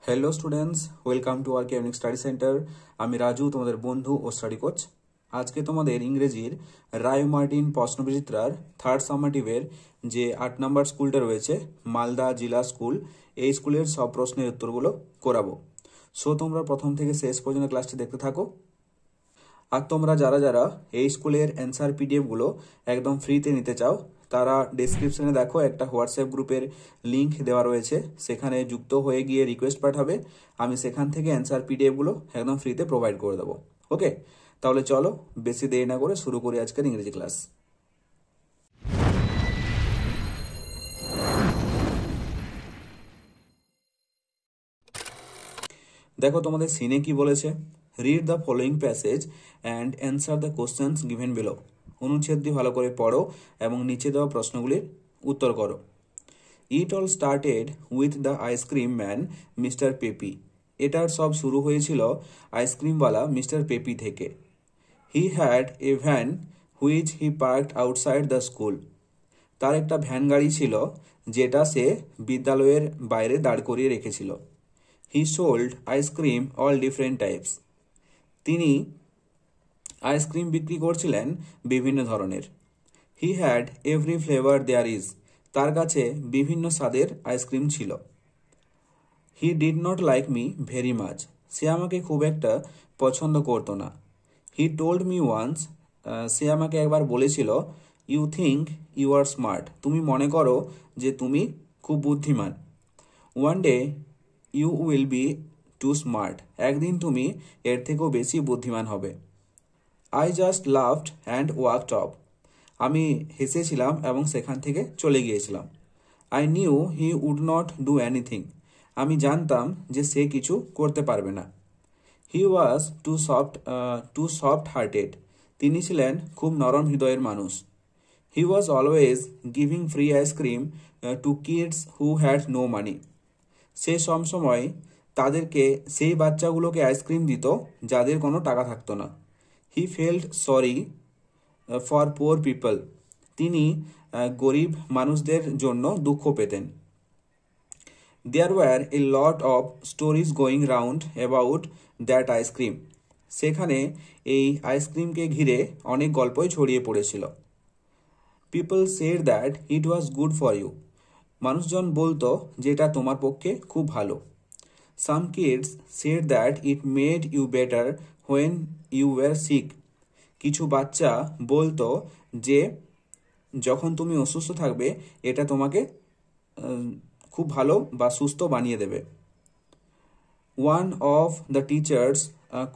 Hello students, welcome to R chemic study centre. আমি রাজু, তোমাদের বন্ধু ও স্টাডি কোচ। আজকে তোমাদের ইংরেজির রায় মার্টিন প্রশ্নবিচিত্রার থার্ড সামাটিভের যে 8 নম্বর স্কুলটা রয়েছে মালদা জেলা স্কুল, এই স্কুলের সব প্রশ্নের উত্তরগুলো করাবো। সো তোমরা প্রথম থেকে শেষ পর্যন্ত ক্লাসটি দেখতে থাকো। আর তোমরা যারা যারা এই স্কুলের অ্যান্সার পিডিএফগুলো একদম ফ্রিতে নিতে চাও, তারা ডেসক্রিপশনে দেখো একটা হোয়াটসঅ্যাপ গ্রুপের লিংক দেওয়া রয়েছে, সেখানে যুক্ত হয়ে গিয়ে রিকোয়েস্ট পাঠাবে, আমি সেখান থেকে অ্যান্সার পিডিএফগুলো একদম ফ্রিতে প্রোভাইড করে দেবো। ওকে, তাহলে চলো বেশি দেরি না করে শুরু করি আজকের ইংরেজি ক্লাস। দেখো তোমাদের সিনে কি বলেছে, read the following passage and answer the questions given below. অনুচ্ছেদটি ভালো করে পড়ো এবং নিচে দেওয়া প্রশ্নগুলির উত্তর করো। It all started with the ice cream man mister Peppi. এটার সব শুরু হয়েছিল আইসক্রিমওয়ালা মিস্টার পেপি থেকে। He had a van which he parked outside the school. তার একটা ভ্যান গাড়ি ছিল যেটা সে বিদ্যালয়ের বাইরে দাঁড় করিয়ে রেখেছিল। He sold ice cream all different types. তিনি আইসক্রিম বিক্রি করছিলেন বিভিন্ন ধরনের। He had every flavour there is. তার কাছে বিভিন্ন স্বাদের আইসক্রিম ছিল। He did not like me very much. সে আমাকে খুব একটা পছন্দ করতো না। He told me once. সে আমাকে একবার বলেছিল, you think you are smart. তুমি মনে করো যে তুমি খুব বুদ্ধিমান। One day you will be too smart. একদিন তুমি এর থেকেও বেশি বুদ্ধিমান হবে। I just loved and walked off. আমি হেসেছিলাম এবং সেখান থেকে চলে গিয়েছিলাম। I knew he would not do anything. আমি জানতাম যে সে কিছু করতে পারবে না। He was too soft hearted. তিনি ছিলেন খুব নরম হৃদয়ের মানুষ। He was always giving free ice cream to kids who had no money. সে সবসময় তাদেরকে সেই বাচ্চাগুলোকে আইসক্রিম দিত যাদের কোনো টাকা থাকতো না। He felt sorry for poor people. তিনি গরিব মানুষদের জন্য দুঃখ পেতেন। There were a lot of stories going round about that ice cream. সেখানে এই আইসক্রিমকে ঘিরে অনেক গল্পই ছড়িয়ে পড়েছিল। People said that it was good for you. মানুষজন বলতো যেটা তোমার পক্ষে খুব ভালো। Some kids said that it made you better when you were sick. কিছু বাচ্চা বলতো যে যখন তুমি অসুস্থ থাকবে এটা তোমাকে খুব ভালো বা সুস্থ বানিয়ে দেবে। One of the teachers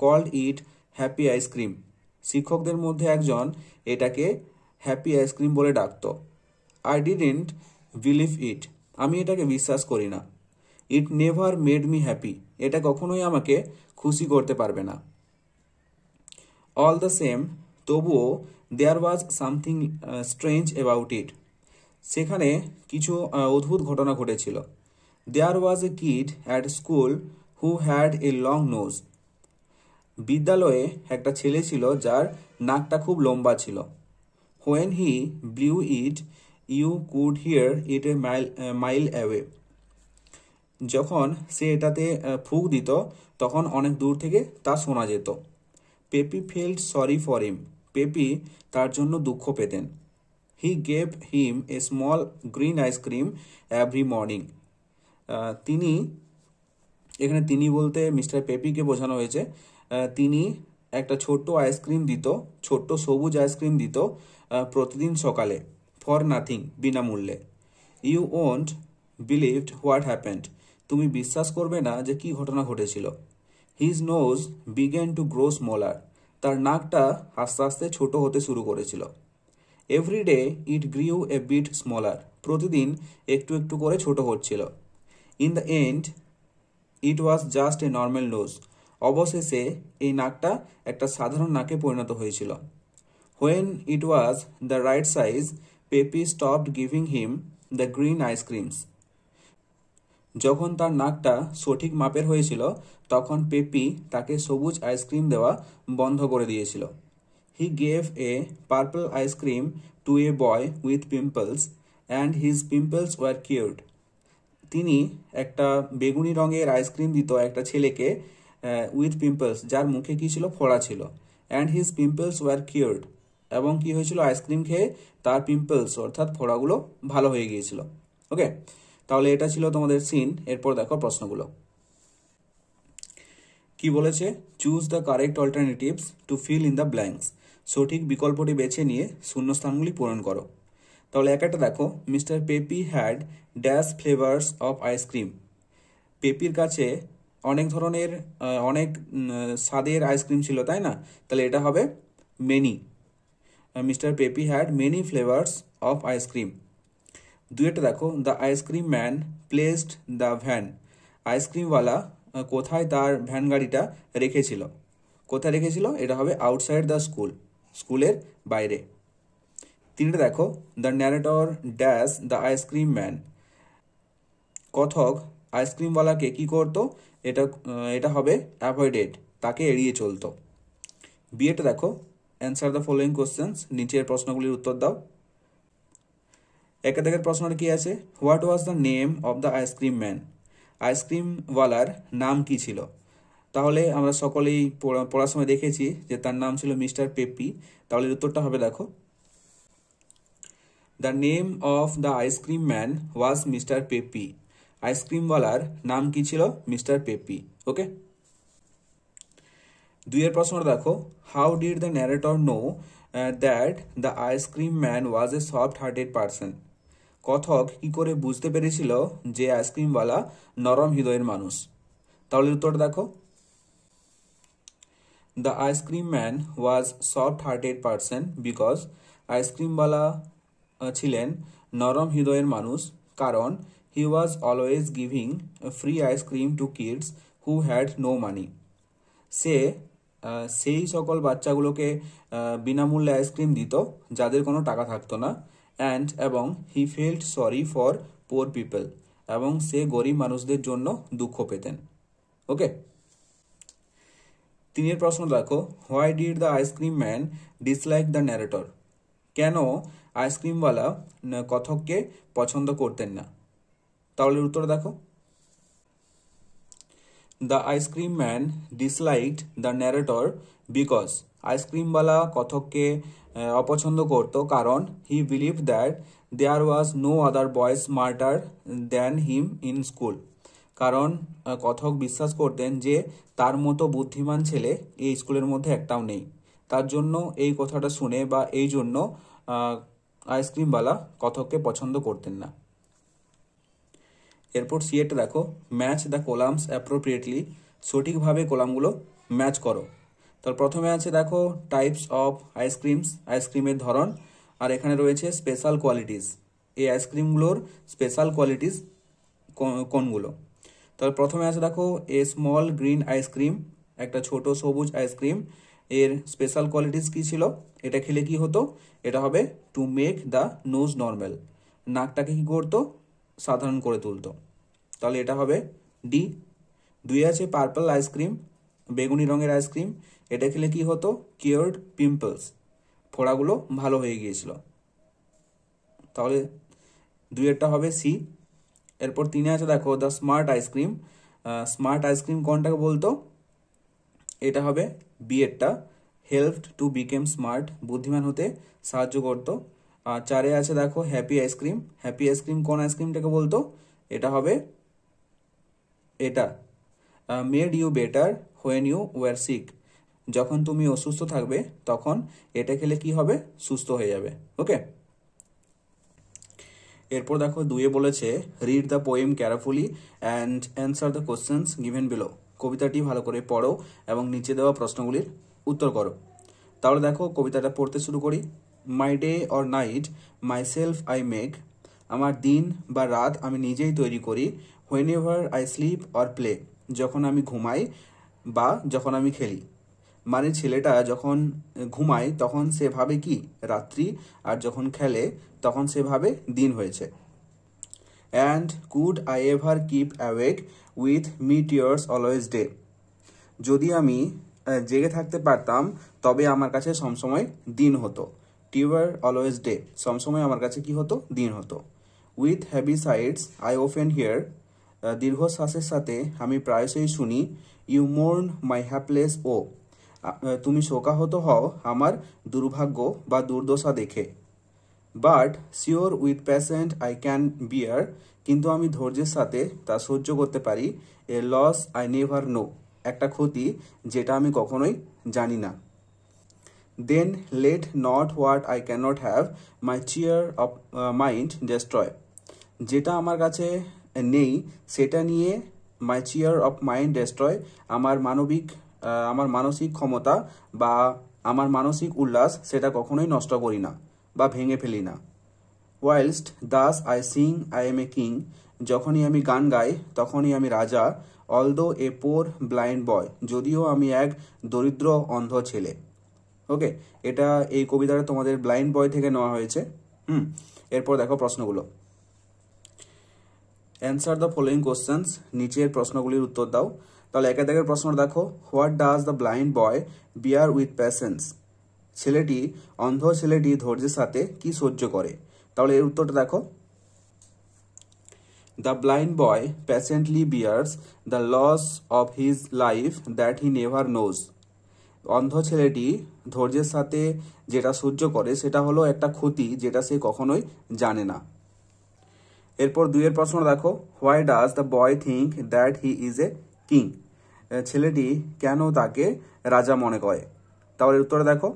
called it happy ice cream. শিক্ষকদের মধ্যে একজন এটাকে হ্যাপি আইসক্রিম বলে ডাকতো। I didn't believe it. আমি এটাকে বিশ্বাস করি না। It never made me happy. এটা কখনোই আমাকে খুশি করতে পারবে না। অল দ্য সেম, তবুও there was something strange about it. সেখানে কিছু অদ্ভুত ঘটনা ঘটেছিল। There was a kid at school who had a long nose. বিদ্যালয়ে একটা ছেলে ছিল যার নাকটা খুব লম্বা ছিল। When he blew it you could hear it a mile away. যখন সে এটাতে ফুঁক দিত তখন অনেক দূর থেকে তা শোনা যেত। Peppy felt sorry for him. Peppy তার জন্য দুঃখ পেতেন। He gave him a small green ice cream every morning. তিনি, এখানে তিনি বলতে মিস্টার পেপিকে বোঝানো হয়েছে। তিনি একটা ছোট্ট আইসক্রিম দিত, ছোট্ট সবুজ আইসক্রিম দিত প্রতিদিন সকালে, ফর নাথিং, বিনামূল্যে। You won't believed what happened. তুমি বিশ্বাস করবে না যে কি ঘটনা ঘটেছিল। His nose began to grow smaller. তার নাকটা আস্তে আস্তে ছোট হতে শুরু করেছিল। Every day it grew a bit smaller. প্রতিদিন একটু একটু করে ছোট হচ্ছিল। In the end it was just a normal nose. অবশেষে এই নাকটা একটা সাধারণ নাকে পরিণত হয়েছিল। When it was the right size, peppy stopped giving him the green ice creams. যখন তার নাকটা সঠিক মাপের হয়েছিল তখন পেপি তাকে সবুজ আইসক্রিম দেওয়া বন্ধ করে দিয়েছিল। He gave a purple ice cream to a boy with pimples and his pimples were cured. তিনি একটা বেগুনি রঙের আইসক্রিম দিত একটা ছেলেকে উইথ পিম্পলস, যার মুখে কি ছিল, ফোড়া ছিল। And his pimples were cured, এবং কি হয়েছিল, আইসক্রিম খেয়ে তার পিম্পলস অর্থাৎ ফোড়াগুলো ভালো হয়ে গিয়েছিল। ওকে, তাহলে এটা ছিল তোমাদের সিন। এরপর দেখো প্রশ্নগুলো কি বলেছে। Choose the correct alternatives to feel in the blanks, সঠিক বিকল্পটি বেছে নিয়ে শূন্যস্থানগুলি পূরণ করো। তাহলে একটা দেখো, mister Peppi had dash flavours of ice cream. পেপির কাছে অনেক ধরনের অনেক স্বাদের আইসক্রিম ছিল, তাই না? তাহলে এটা হবে many. Mister Peppi had many flavours of ice cream. দুইটা দেখো, the ice cream man placed the van. আইসক্রিমওয়ালা কোথায় তার ভ্যান গাড়িটা রেখেছিল? কোথায় রেখেছিল? এটা হবে আউটসাইড দ্য স্কুল, স্কুলের বাইরে। তিনটা দেখো, the narrator dash the ice cream man. কথক আইসক্রিমওয়ালাকে কি করতো? এটা হবে অ্যাভয়েডেড, তাকে এড়িয়ে চলতো। বিয়েটা দেখো, অ্যান্সার দ্য ফলোয়িং কোশ্চেন্স, নিচের প্রশ্নগুলির উত্তর দাও। একাধিকের প্রশ্নটা কি আছে? What was the name of the ice cream man. আইসক্রিমওয়ালার নাম কি ছিল? তাহলে আমরা সকলেই পড়ার সময় দেখেছি যে তার নাম ছিল মিস্টার পেপি। তাহলে উত্তরটা হবে দেখো, the name of the ice cream man was mister Peppi. আইসক্রিমওয়ালার নাম কি ছিল? Mister Peppi. ওকে, দুইয়ের প্রশ্নটা দেখো, how did the narrator know that the ice cream man was a soft hearted person. কথক কি করে বুঝতে পেরেছিল যে আইসক্রিমওয়ালা নরম হৃদয়ের মানুষ? তাহলে উত্তরটা দেখো, the ice cream man was soft hearted person because আইসক্রিমওয়ালা ছিলেন নরম হৃদয়ের মানুষ, কারণ he was always giving free ice cream to kids who had no money. সে সেই সকল বাচ্চাগুলোকে বিনামূল্যে আইসক্রিম দিত যাদের কোনো টাকা থাকতো না। এবং হি felt sorry for poor people, এবং সে গরিব মানুষদের জন্য দুঃখ পেতেন। ওকে, তিনের প্রশ্ন দেখো, why did the ice cream man dislike the narrator. কেন আইসক্রিমওয়ালা কথককে পছন্দ করতেন না? তাহলে উত্তর দেখো, the ice cream man disliked the narrator because আইসক্রিমওয়ালা কথককে অপছন্দ করত কারণ he believe that there was no other boy smarter than him in school. কারণ কথক বিশ্বাস করতেন যে তার মতো বুদ্ধিমান ছেলে এই স্কুলের মধ্যে একটাও নেই। তার জন্য এই কথাটা শুনে বা এই জন্য আইসক্রিমওয়ালা কথককে পছন্দ করতেন না। এরপর সিএটা দেখো, ম্যাচ দ্য কলামস অ্যাপ্রোপ্রিয়েটলি। সঠিকভাবে কলামগুলো ম্যাচ করো। তার প্রথমে আছে দেখো টাইপস অফ আইসক্রিমস, আইসক্রিমের ধরন, আর এখানে রয়েছে স্পেশাল কোয়ালিটিস। এই আইসক্রিমগুলোর স্পেশাল কোয়ালিটিস কোনগুলো? তাহলে প্রথমে আছে দেখো এ স্মল গ্রিন আইসক্রিম, একটা ছোট সবুজ আইসক্রিম। এর স্পেশাল কোয়ালিটিস কি ছিল? এটা খেলে কি হতো? এটা হবে to make the nose normal, নাকটাকে কি করতো? সাধারণ করে তুলতো। তাহলে এটা হবে ডি। দুই আছে পার্পল আইসক্রিম, বেগুনি রঙের আইসক্রিম। এটা খেলে কি হতো? কিওর্ড পিম্পলস, ফোড়াগুলো ভালো হয়ে গিয়েছিল। তাহলে দুইয়েরটা হবে সি। এরপর তিনে আছে দেখো the smart ice cream. Smart ice cream কোনটাকে বলতো? এটা হবে বি এরটা, হেল্পড টু বিকেম স্মার্ট, বুদ্ধিমান হতে সাহায্য করতো। আর চারে আছে দেখো হ্যাপি আইসক্রিম। হ্যাপি আইসক্রিম কোন আইসক্রিমটাকে বলতো? এটা হবে এটা, made you better when you were sick. যখন তুমি অসুস্থ থাকবে তখন এটা খেলে কি হবে? সুস্থ হয়ে যাবে। ওকে, এরপর দেখো দুইয়ে বলেছে read the poem carefully and answer the questions given below. কবিতাটি ভালো করে পড়ো এবং নিচে দেওয়া প্রশ্নগুলির উত্তর করো। তাহলে দেখো কবিতাটা পড়তে শুরু করি। My day or night myself I make. আমার দিন বা রাত আমি নিজেই তৈরি করি। Whenever I sleep or play. যখন আমি ঘুমাই বা যখন আমি খেলি। মানে ছেলেটা যখন ঘুমায় তখন সে ভাবে কি? রাত্রি, আর যখন খেলে তখন সে ভাবে দিন হয়েছে। And could I ever keep awake with meteors always day. যদি আমি জেগে থাকতে পারতাম তবে আমার কাছে সবসময় দিন হতো। টিউয়ার অলওয়েজ ডে, সবসময় আমার কাছে কি হতো? দিন হতো। উইথ হ্যাবিসাইডস আই অফেন হিয়ার দীর্ঘশ্বাসের সাথে আমি প্রায়শই শুনি, ইউ মোর্ন মাই হ্যাপলেস ও, তুমি শোকাহত হও আমার দুর্ভাগ্য বা দুর্দশা দেখে। But sure with patient I can bear, কিন্তু আমি ধৈর্যের সাথে তা সহ্য করতে পারি। A loss I never know, একটা ক্ষতি যেটা আমি কখনোই জানি না। Then let not what I can't have my cheer of mind destroy, যেটা আমার কাছে নেই সেটা নিয়ে my cheer of mind destroy, আমার মানসিক ক্ষমতা বা আমার মানসিক উল্লাস সেটা কখনোই নষ্ট করি না বা ভেঙে ফেলি না। Whilst thus I sing I am a king, যখনই আমি গান গাই তখনই আমি রাজা। অলদো এ পোর ব্লাইন্ড বয়, যদিও আমি এক দরিদ্র অন্ধ ছেলে। ওকে, এটা এই কবিতাটা তোমাদের ব্লাইন্ড বয় থেকে নেওয়া হয়েছে। এরপর দেখো প্রশ্নগুলো। অ্যান্সার দ্য ফলোয়িং কোশ্চেন্স, নিচের প্রশ্নগুলির উত্তর দাও। তাহলে একে দাগের প্রশ্ন দেখো, what does the blind boy beer with patience, অন্ধ ছেলেটি ধৈর্যের সাথে কি সহ্য করে। তাহলে এর উত্তরটা দেখো, the blind boy patiently bears the loss of his life that he never knows, অন্ধ ছেলেটি ধৈর্যের সাথে যেটা সহ্য করে সেটা হলো একটা ক্ষতি যেটা সে কখনোই জানে না। এরপর দুইয়ের প্রশ্ন দেখো, why does the boy think that he is a king, ছেলেটি কেন তাকে রাজা মনে করে। তাহলে উত্তর দেখো,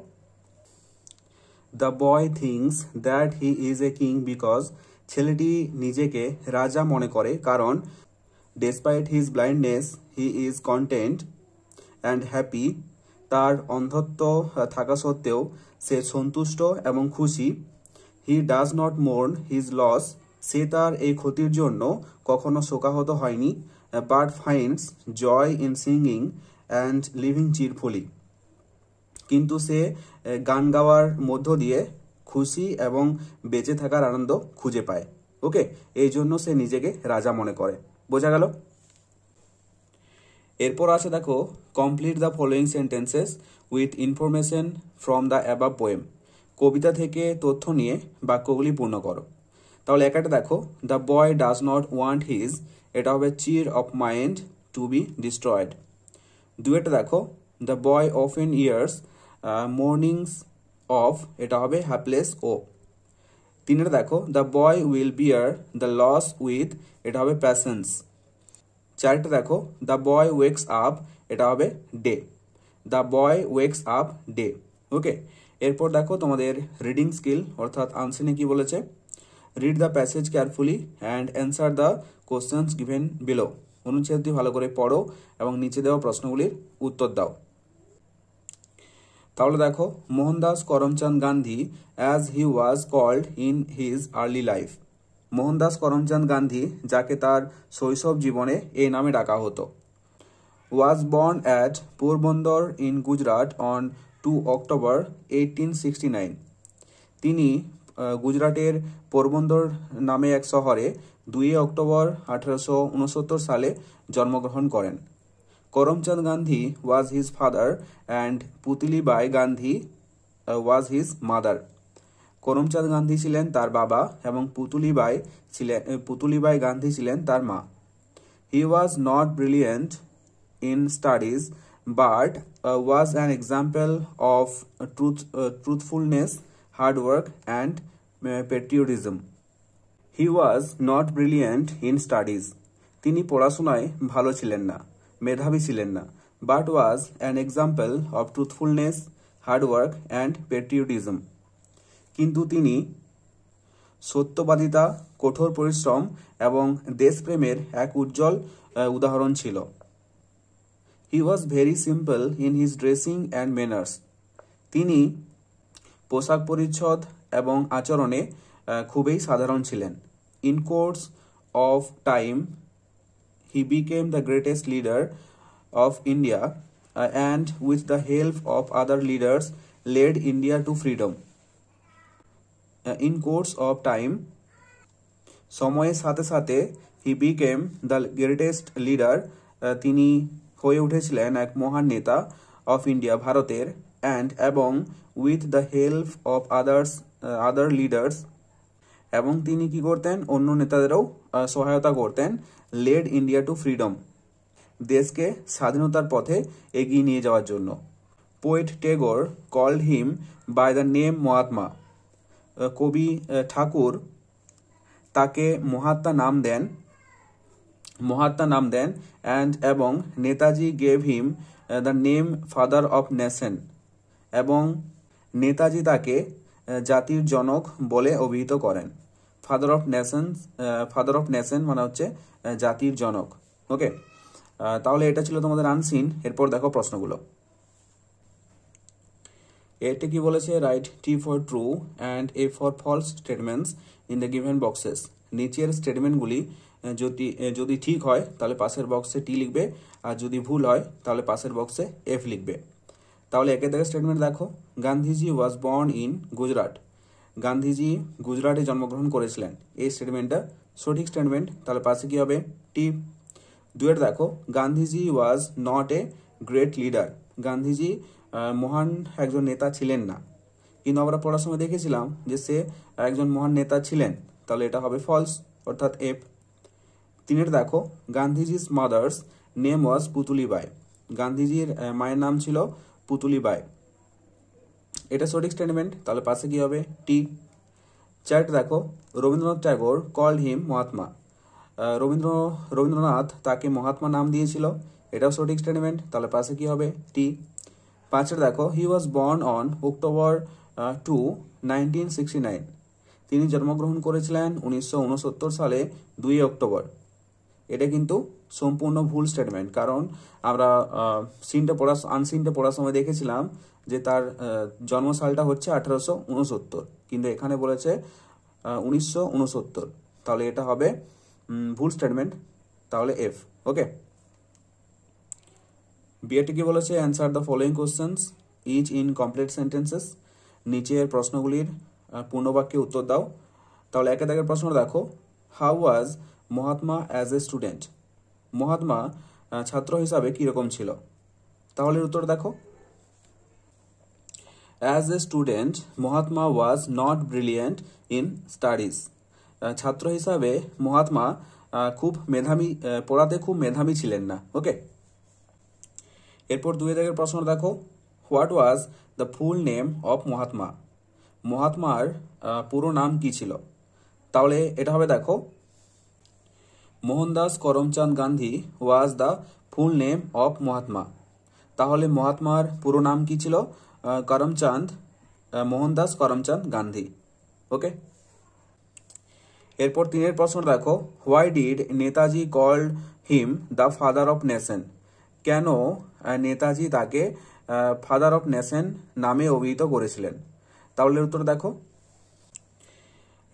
the boy thinks that he is a king because, ছেলেটি নিজেকে রাজা মনে করে কারণ despite his blindness he is content and happy, তার অন্ধত্ব থাকা সত্ত্বেও সে সন্তুষ্ট এবং খুশি। He does not mourn his loss, সে তার এই ক্ষতির জন্য কখনো শোকাহত হয়নি। But finds Joy in singing and living cheerfully, কিন্তু সে গান গাওয়ার মধ্য দিয়ে খুশি এবং বেঁচে থাকার আনন্দ খুঁজে পায়। ওকে, এই জন্য সে নিজেকে রাজা মনে করে। বোঝা গেল? এরপর আছে দেখো, complete the following sentences with information from the above poem, কবিতা থেকে তথ্য নিয়ে বাক্যগুলি পূর্ণ করো। তাহলে একটা দেখো, the boy does not want his, এটা হবে cheer of mind to be destroyed. দুইটা দেখো, the boy often hears mournings of, এটা হবে হ্যাপলেস ও। তিনটা দেখো, the boy will bear the loss with, এটা হবে প্যাশেন্স। চারটা দেখো, দ্য বয় ওয়েকস আপ, এটা হবে day. The boy wakes up day. Okay, এরপর দেখো তোমাদের রিডিং স্কিল অর্থাৎ আনসারে কি বলেছে, read the passage carefully and answer the questions given below, অনুচ্ছেদটি ভালো করে পড়ো এবং নিচে দেওয়া প্রশ্নগুলির উত্তর দাও। তাহলে দেখো, Mohandas Karamchand Gandhi as he was called in his early life, Mohandas Karamchand Gandhi যাকে তার শৈশব জীবনে এই নামে ডাকা হতো। Was born at Porbandar in Gujarat on 2 October 1869, তিনি গুজরাটের পোরবন্দর নামে এক শহরে 2 অক্টোবর 1869 সালে জন্মগ্রহণ করেন। Karamchand Gandhi was his father and Putlibai Gandhi was his mother, Karamchand Gandhi ছিলেন তার বাবা এবং পুতলিবাই গান্ধী ছিলেন তার মা। He was not brilliant in studies but was an example of truthfulness, hard work and patriotism. He was not brilliant in studies, তিনি পড়াশোনায় ভালো ছিলেন না, মেধাবী ছিলেন না। But was an example of truthfulness, hard work and patriotism, কিন্তু তিনি সত্যবাদিতা, কঠোর পরিশ্রম এবং দেশপ্রেমের এক উজ্জ্বল উদাহরণ ছিল। He was very simple in his dressing and manners, তিনি পোশাক পরিচ্ছদ এবং আচরণে খুবই সাধারণ ছিলেন। In course of time he became the greatest leader of India and with the help of other leaders led India to freedom. In course of time, সময়ের সাথে সাথে, he became the greatest leader, তিনি হয়ে উঠেছিলেন এক মহান নেতা, of India, ভারতের, অ্যান্ড এবং with the help of other leaders, এবং তিনি কি করতেন, অন্য নেতাদেরও সহায়তা করতেন, লেড ইন্ডিয়া টু ফ্রিডম, দেশকে স্বাধীনতার পথে এগিয়ে নিয়ে যাওয়ার জন্য। Poet Tagore called him by the name Mahatma, কবি ঠাকুর তাকে মহাত্মা নাম দেন এবং Netaji gave him the name father of nation, এবং নেতাজি তাকে জাতির জনক বলে অভিহিত করেন। ফাদার অফ নেশন মানে হচ্ছে জাতির জনক। ওকে, তাহলে এটা ছিল তোমাদের আনসিন। এরপর দেখো প্রশ্নগুলো। এটি কি বলেছে? Write T for true and F for false statements in the given boxes. নিচের স্টেটমেন্টগুলি যদি ঠিক হয় তাহলে পাশের বক্সে টি লিখবে, আর যদি ভুল হয় তাহলে পাশের বক্সে এফ লিখবে। তাহলে একে থেকে স্টেটমেন্ট দেখো। Gandhiji was born in Gujarat. Gandhiji গুজরাটে জন্মগ্রহণ করেছিলেন, এই স্টেটমেন্টটা সঠিক স্টেটমেন্ট, তাহলে পাশে কি হবে? টি। দুয়ের দেখো, Gandhiji was not a great leader. Gandhiji মহান একজন নেতা ছিলেন না, কিন্তু আমরা পড়ার সময় দেখেছিলাম যে সে একজন মহান নেতা ছিলেন, তাহলে এটা হবে ফলস, অর্থাৎ এফ। তিনের দেখো, গান্ধীজিস মাদার্স নেম ওয়াজ পুতুলিবাই। গান্ধীজির মায়ের নাম ছিল পুতুলিবাই, এটা সঠিক স্টেটমেন্ট, তাহলে পাশে কি হবে? টি। চারটে দেখো, রবীন্দ্রনাথ ট্যাগোর কল্ড হিম মহাত্মা। রবীন্দ্রনাথ তাকে মহাত্মা নাম দিয়েছিল, এটাও সঠিক স্টেটমেন্ট, তাহলে পাশে কি হবে? টি। পাঁচের দেখো, হি ওয়াজ বর্ন অন অক্টোবর 2, 1969। তিনি জন্মগ্রহণ করেছিলেন 1969 সালে 2 অক্টোবর। এটা কিন্তু সম্পূর্ণ ভুল স্টেটমেন্ট, কারণ আমরা আনসিনটা পড়ার সময় দেখেছিলাম যে তার জন্মসালটা হচ্ছে 1869, কিন্তু এখানে বলেছে 1969, তাহলে এটা হবে ভুল স্টেটমেন্ট, তাহলে এফ। ওকে, বিএটি কি বলেছে? Answer the following questions each in complete sentences. নিচের প্রশ্নগুলির পূর্ণবাক্যে উত্তর দাও। তাহলে একে দাগের প্রশ্ন দেখো, how was Mahatma as a student. Mahatma ছাত্র হিসাবে কীরকম ছিল? তাহলে উত্তর দেখো, as a student Mahatma was not brilliant in studies. ছাত্র হিসাবে মহাত্মা পড়াতে খুব মেধাবী ছিলেন না। ওকে, এরপর 2 দাগের প্রশ্ন দেখো, what was the full name of Mahatma. মহাত্মার পুরো নাম কি ছিল? তাহলে এটা হবে দেখো, Mohandas Karamchand Gandhi was the full name of Mahatma. তাহলে মহাত্মার পুরো নাম কি ছিল? মোহনদাস করমচাঁদ গান্ধী। ওকে, এরপর 3 প্রশ্ন দেখো, why did Netaji called him the father of nation. কেন নেতাজি তাকে ফাদার অফ নেশন নামে অভিহিত করেছিলেন? তাহলে উত্তর দেখো,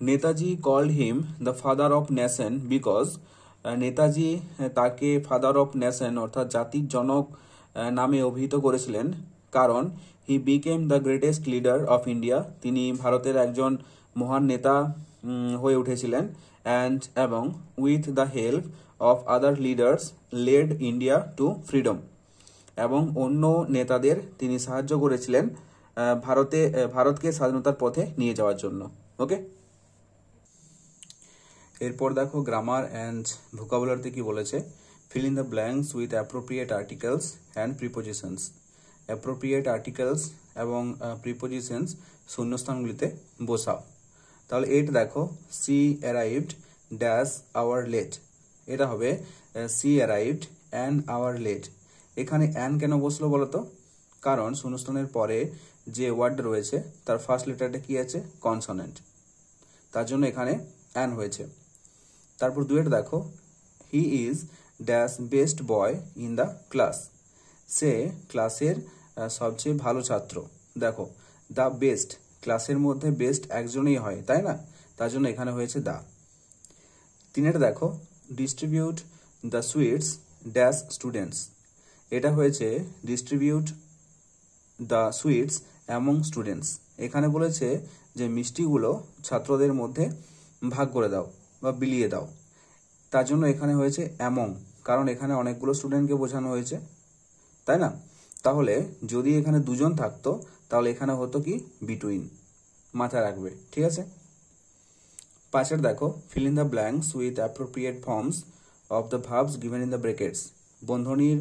Netaji called him the father of nation because Netaji তাকে ফাদার অফ নেশন অর্থাৎ জাতির জনক নামে অভিহিত করেছিলেন, কারণ he became the greatest leader of India. তিনি ভারতের একজন মহান নেতা হয়ে উঠেছিলেন, এবং with the help of other leaders led India to freedom, এবং অন্য নেতাদের তিনি সাহায্য করেছিলেন ভারতকে স্বাধীনতার পথে নিয়ে যাওয়ার জন্য। ওকে, এরপর দেখো গ্রামার অ্যান্ড ভোকাবুলারিতে কি বলেছে। Fill in the blanks with appropriate articles and prepositions. Appropriate articles এবং প্রিপোজিশনস শূন্যস্থানগুলিতে বসাও। তাহলে 8 দেখো, she arrived dash hour late. এটা হবে she arrived an hour late. এখানে অ্যান কেন বসলো বলো তো? কারণ শূন্যস্থানের পরে যে ওয়ার্ডটা রয়েছে তার ফার্স্ট লেটারটা কি আছে? কনসোনেন্ট, তার জন্য এখানে অ্যান হয়েছে। তারপর 2 দেখো, he is dash best boy in the class. সে ক্লাসের সবচেয়ে ভালো ছাত্র। দেখো, দ্য বেস্ট, ক্লাসের মধ্যে বেস্ট একজনই হয়, তাই না? তার জন্য এখানে হয়েছে দা। 3 দেখো, distribute the sweets dash students. এটা হয়েছে distribute the sweets among students. এখানে বলেছে যে মিষ্টিগুলো ছাত্রদের মধ্যে ভাগ করে দাও বা বিলিয়ে দাও, তার জন্য এখানে হয়েছে অ্যামং, কারণ এখানে অনেকগুলো স্টুডেন্টকে বোঝানো হয়েছে, তাই না? তাহলে যদি এখানে 2 জন থাকতো তাহলে এখানে হতো কি? বিটুইন, মাথায় রাখবে, ঠিক আছে? পাশের দেখো, fill in the blanks with appropriate forms of the verbs given in the brackets. বন্ধনীর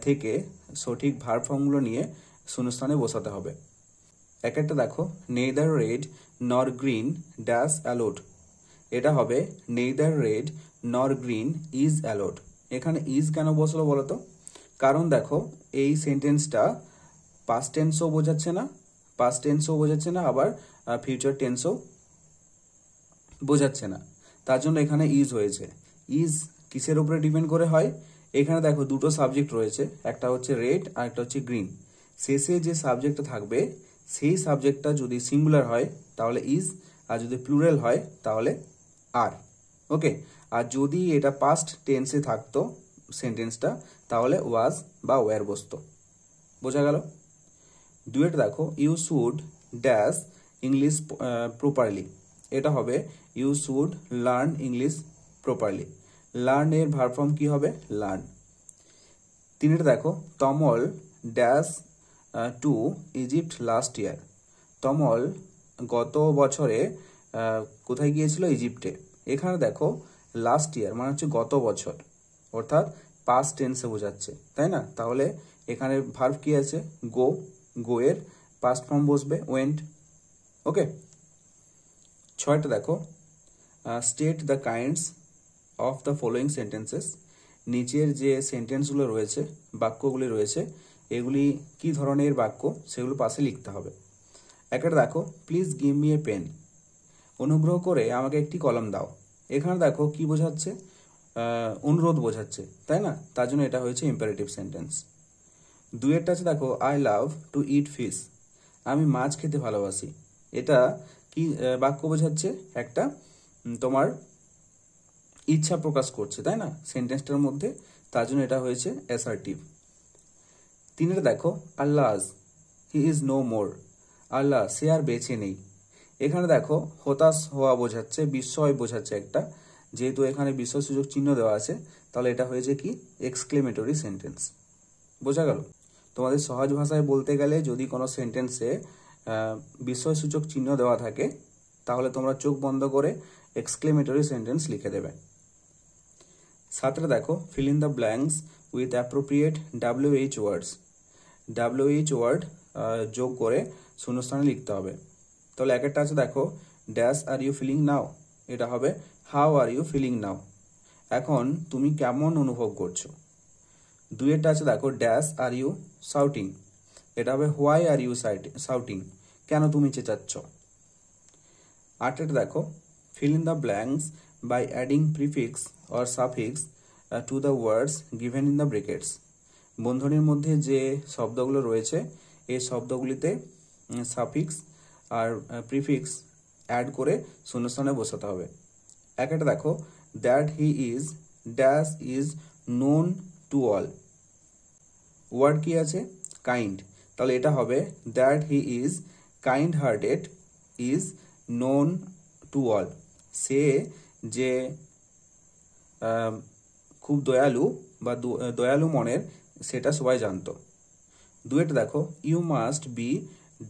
থেকে সঠিক ভার্ব ফর্মগুলো নিয়ে শূন্যস্থানে বসাতে হবে। একটা দেখো, neither red nor green dash allowed. এটা হবে neither red nor green is allowed. এখানে is কেন বসলো বলো তো? কারণ দেখো এই সেন্টেন্সটা পাস্ট টেন্সও বোঝাচ্ছে না আবার ফিউচার টেন্সও বোঝাচ্ছে না, তার জন্য এখানে ইজ হয়েছে। ইজ কিসের উপরে ডিপেন্ড করে হয়? এখানে দেখো দুটো সাবজেক্ট রয়েছে, একটা হচ্ছে রেড আর একটা হচ্ছে গ্রিন। শেষে যে সাবজেক্টটা থাকবে সেই সাবজেক্টটা যদি সিঙ্গুলার হয় তাহলে ইজ, আর যদি প্লুরাল হয় তাহলে আর। ওকে, আর যদি এটা পাস্ট টেন্সে থাকতো সেন্টেন্সটা তাহলে ওয়াজ বা ওয়্যার বসতো। বোঝা গেল? ডুয়েট দেখো, you should dash English properly. এটা হবে you should learn English properly. Learn এর ভার্ব ফর্ম কি হবে? লার্ন। তিনটা দেখো, Tamal dash to Egypt last year. Tamal গত বছরে কোথায় গিয়েছিল? ইজিপ্টে। এখানে দেখো লাস্ট ইয়ার মানে হচ্ছে গত বছর, অর্থাৎ পাস্ট টেন্সে বোঝাচ্ছে, তাই না? তাহলে এখানে ভার্ব কি আছে? গো। গো এর পাস্ট ফর্ম বসবে ওয়েন্ট। ওকে, ছয়টা দেখো, state the kinds of the following sentences. নিচের যে সেন্টেন্সগুলো রয়েছে, বাক্যগুলি রয়েছে, এগুলি কি ধরনের বাক্য সেগুলো পাশে লিখতে হবে। একটা দেখো, please give me a pen. অনুগ্রহ করে আমাকে একটি কলম দাও। এখানে দেখো কি বোঝাচ্ছে? অনুরোধ বোঝাচ্ছে, তাই না? তার জন্য এটা হয়েছে ইম্পারেটিভ সেন্টেন্স। দুয়েরটা আছে দেখো, I love to it fish. আমি মাছ খেতে ভালোবাসি। এটা কি বাক্য বোঝাচ্ছে? একটা তোমার ইচ্ছা প্রকাশ করছে, তাই না, সেন্টেন্সটার মধ্যে, তার জন্য এটা হয়েছে অ্যাসার্টিভ। তিনের দেখো, আল্লাহ হি ইজ নো মোর। আল্লাহ সে আর বেঁচে নেই। এখানে দেখো হতাশ হওয়া বোঝাচ্ছে, বিস্ময় বোঝাচ্ছে একটা, যেহেতু এখানে বিস্ময়সূচক চিহ্ন দেওয়া আছে তাহলে এটা হয়েছে কি? Exclamatory sentence. বোঝা গেল? তোমাদের সহজ ভাষায় বলতে গেলে যদি কোনো সেন্টেন্সে বিস্ময়সূচক চিহ্ন দেওয়া থাকে তাহলে তোমরা চোখ বন্ধ করে এক্সক্লেমেটরি সেন্টেন্স লিখে দেবে। সাতটা দেখো, fill in the blanks with appropriate WH words. WH word যোগ করে শূন্যস্থানে লিখতে হবে। তাহলে একটা আছে দেখো, dash are you feeling now. এটা হবে how are you feeling now. এখন তুমি কেমন অনুভব করছো। দুইটা আছে দেখো, ড্যাশ আর ইউ শাউটিং। এটা হবে হোয়াই আর ইউ শাউটিং। কেন তুমি চেঁচাচ্ছ। আটটা দেখো, fill in the blanks by adding prefix or suffix to the words given in the brackets. বন্ধনীর মধ্যে যে শব্দগুলো রয়েছে এই শব্দগুলিতে সাফিক্স আর প্রিফিক্স অ্যাড করে শূন্যস্থানে বসাতে হবে। একটা দেখো, that he is dash is known to all. Word কি আছে? কাইন্ড। তাহলে এটা হবে that he is kind hearted is known to all. সে যে খুব দয়ালু বা দয়ালু মনের সেটা সবাই জানতো। দুয়েটা দেখো, you must be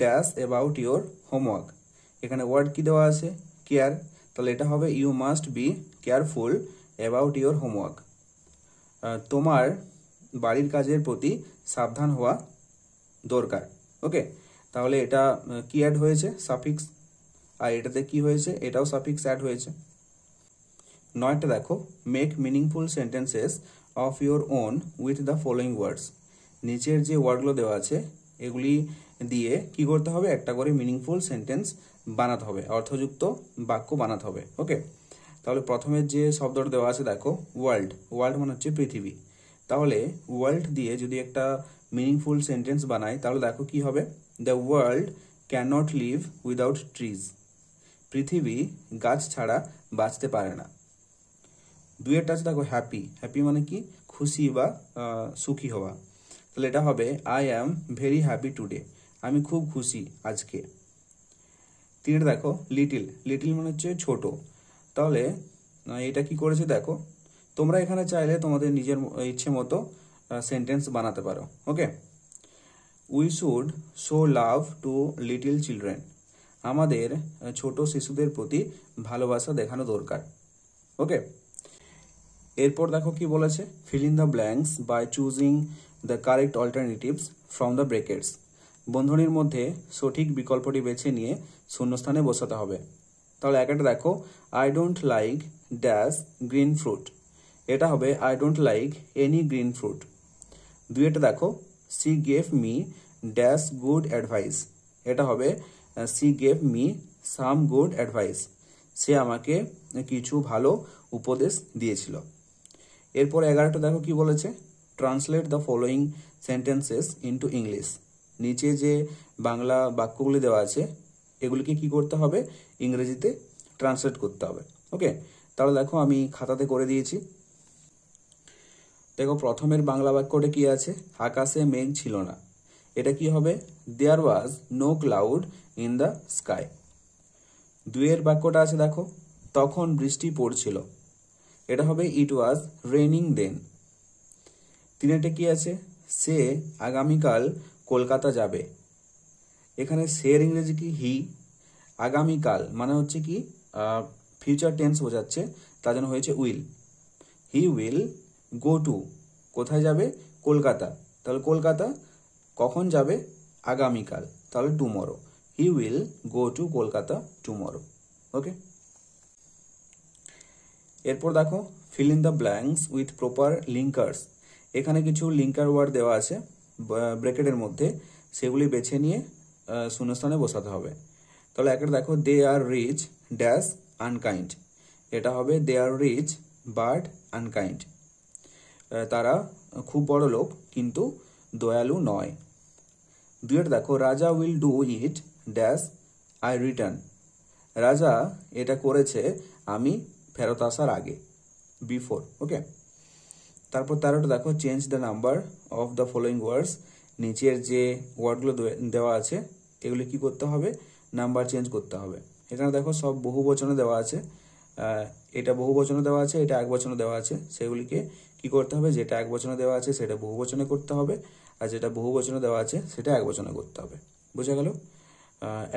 dash about your homework. এখানে ওয়ার্ড কি দেওয়া আছে? কেয়ার। তাহলে এটা হবে you must be careful about your homework. তোমার বাড়ির কাজের প্রতি সাবধান হওয়া দরকার। ওকে, তাহলে এটা কি অ্যাড হয়েছে? সাফিক্স। আর এটাতে কি হয়েছে? এটাও সাফিক্স অ্যাড হয়েছে। নয়টা দেখো, make meaningful sentences of your own with the following words. নিচের যে ওয়ার্ডগুলো দেওয়া আছে এগুলি দিয়ে কি করতে হবে? একটা করে মিনিংফুল সেন্টেন্স বানাতে হবে, অর্থযুক্ত বাক্য বানাতে হবে। ওকে, তাহলে প্রথমে যে শব্দটা দেওয়া আছে দেখো, ওয়ার্ল্ড। ওয়ার্ল্ড মানে হচ্ছে পৃথিবী। তাহলে ওয়ার্ল্ড দিয়ে যদি একটা মিনিংফুল সেন্টেন্স বানাই তাহলে দেখো কি হবে? The world can not live without trees. পৃথিবী গাছ ছাড়া বাঁচতে পারে না। দুইয়েরটা আছে দেখো, হ্যাপি। হ্যাপি মানে কি? খুশি বা সুখী হওয়া। তাহলে এটা হবে I am very happy today. আমি খুব খুশি আজকে। তিনটা দেখো, লিটিল। লিটিল মানে হচ্ছে ছোট। তাহলে এটা কি করেছে দেখো, তোমরা এখানে চাইলে তোমাদের নিজের ইচ্ছে মতো সেন্টেন্স বানাতে পারো। Okay, we should show love to little children. আমাদের ছোট শিশুদের প্রতি ভালোবাসা দেখানো দরকার। ওকে, এরপর দেখো কি বলেছে, fill in the blanks by choosing the correct alternatives from the brackets. বন্ধনীর মধ্যে সঠিক বিকল্পটি বেছে নিয়ে শূন্যস্থানে বসাতে হবে। তাহলে একটা দেখো, I don't like dash green fruit, এটা হবে I don't like any green fruit. দুইটা দেখো, she gave me dash good advice, এটা হবে she gave me some good advice, সে আমাকে কিছু ভালো উপদেশ দিয়েছিল। এরপর 11টা দেখো কি বলেছে, translate the following sentences into English. নিচে যে বাংলা বাক্যগুলি দেওয়া আছে এগুলিকে কি করতে হবে, ইংরেজিতে ট্রান্সলেট করতে হবে। ওকে, তাহলে দেখো আমি খাতাতে করে দিয়েছি। দেখো প্রথমের বাংলা বাক্যটা কি আছে, আকাশে মেঘ ছিল না, এটা কি হবে, there was no cloud in the sky. দুইয়ের বাক্যটা আছে দেখো, তখন বৃষ্টি পড়ছিল, এটা হবে ইট ওয়াজ রেইনিং দেন। তিনেরটা কি আছে, সে আগামীকাল কলকাতা যাবে, এখানে সের ইংরেজি কি হি, আগামীকাল মানে হচ্ছে কি ফিউচার টেন্স বোঝাচ্ছে, তার জন্য হয়েছে will. He will go to, কোথায় যাবে, কলকাতা, তাহলে কলকাতা কখন যাবে, আগামীকাল, তাহলে tomorrow, he will go to Kolkata tomorrow. Okay, এরপর দেখো, fill in the blanks with proper linkers. এখানে কিছু লিঙ্কার ওয়ার্ড দেওয়া আছে ব্র্যাকেটের মধ্যে, সেগুলি বেছে নিয়ে শূন্যস্থানে বসাতে হবে। তাহলে একটা দেখো, দে আর রিচ ড্যাশ আনকাইন্ড, এটা হবে দে আর রিচ বাট আনকাইন্ড, তারা খুব বড় লোক কিন্তু দয়ালু নয়। দুইটা দেখো, রাজা will do it dash I return, রাজা এটা করেছে আমি ফেরত আসার আগে, বিফোর। ওকে, তারপর 13টা দেখো, change the number of the following words. নিচের যে ওয়ার্ডগুলো দেওয়া আছে এগুলি কি করতে হবে, নাম্বার চেঞ্জ করতে হবে। এখানে দেখো সব বহু বচনে দেওয়া আছে, এটা বহু বচনে দেওয়া আছে, এটা এক বচনে দেওয়া আছে, সেগুলিকে কি করতে হবে, যেটা এক বচনে দেওয়া আছে সেটা বহু বচনে করতে হবে, আর যেটা বহু বচনে দেওয়া আছে সেটা এক বচনে করতে হবে। বোঝা গেল?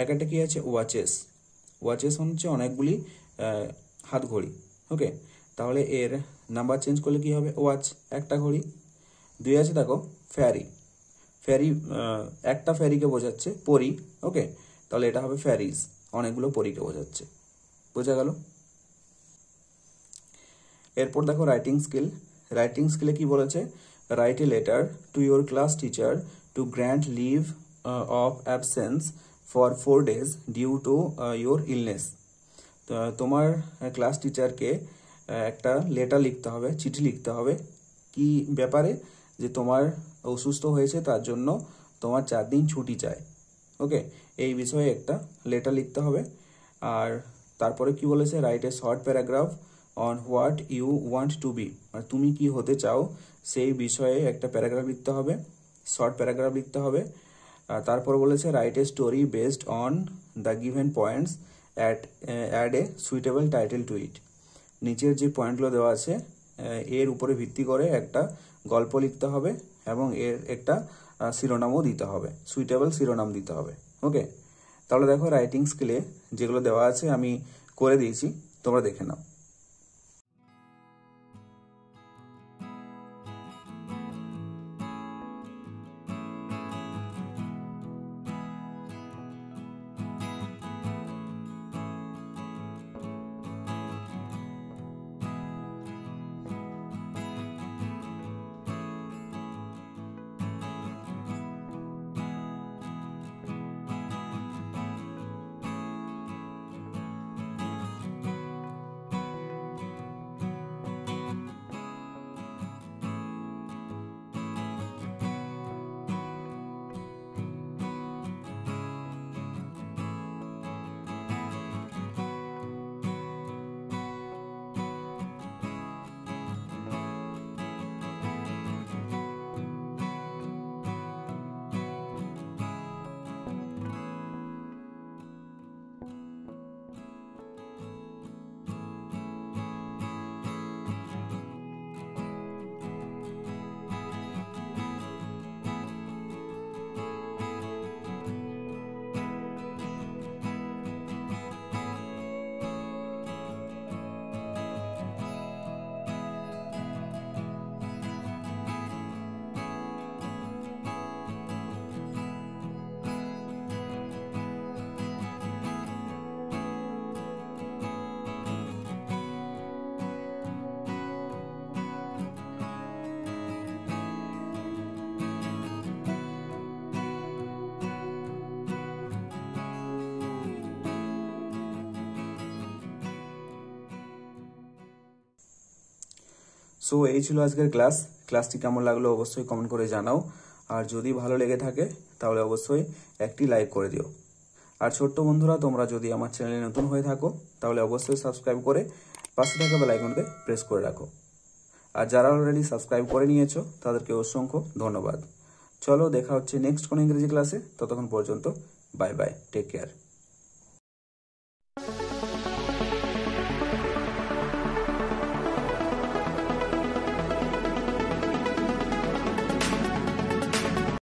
একটা কি আছে, ওয়াচেস। ওয়াচেস হচ্ছে অনেকগুলি হাত ঘড়ি। ওকে, তাহলে এর নাম্বার চেঞ্জ করলে কি হবে, ওয়াচ একটা ঘড়ি। দুই আছে দেখো, ফেরি। ফেরি একটা ফেরিকে বোঝাচ্ছে, পরি। ওকে, তাহলে এটা হবে ফেরিজ, অনেকগুলো পরীকে বোঝাচ্ছে। বোঝা গেল? এরপর দেখো রাইটিং স্কিল। রাইটিং স্কিলে কি বলেছে, write a letter to your class teacher to grant leave of absence for 4 days due to your illness. তোমার ক্লাস টিচারকে একটা লেটার লিখতে হবে, চিঠি লিখতে হবে, কি ব্যাপারে, যে তোমার অসুস্থ হয়েছে তার জন্য তোমার 4 দিন ছুটি চাই। ওকে, এই বিষয়ে একটা লেটার লিখতে হবে। আর তারপরে কি বলেছে, write a short paragraph on what you want to be, মানে তুমি কি হতে চাও সেই বিষয়ে একটা প্যারাগ্রাফ লিখতে হবে, শর্ট প্যারাগ্রাফ লিখতে হবে। তারপর বলেছে write a story based on the given points add a suitable title to it. নিচের যে পয়েন্টগুলো দেওয়া আছে এর উপরে ভিত্তি করে একটা গল্প লিখতে হবে এবং এর একটা শিরোনামও দিতে হবে, সুইটেবল শিরোনাম দিতে হবে। ওকে, তাহলে দেখো রাইটিং স্কিলে যেগুলো দেওয়া আছে আমি করে দিয়েছি, তোমরা দেখে নাও। সো এই ছিল আজকের ক্লাসটি কেমন লাগলো অবশ্যই কমেন্ট করে জানাও। আর যদি ভালো লেগে থাকে তাহলে অবশ্যই একটি লাইক করে দিও। আর ছোট্ট বন্ধুরা, তোমরা যদি আমার চ্যানেলে নতুন হয়ে থাকো তাহলে অবশ্যই সাবস্ক্রাইব করে পাশে থাকা বেল আইকনকে প্রেস করে রাখো। আর যারা অলরেডি সাবস্ক্রাইব করে নিয়েছো তাদেরকে অসংখ্য ধন্যবাদ। চলো দেখা হচ্ছে নেক্সট কোনো ইংরেজি ক্লাসে। ততক্ষণ পর্যন্ত বাই বাই, টেক কেয়ার।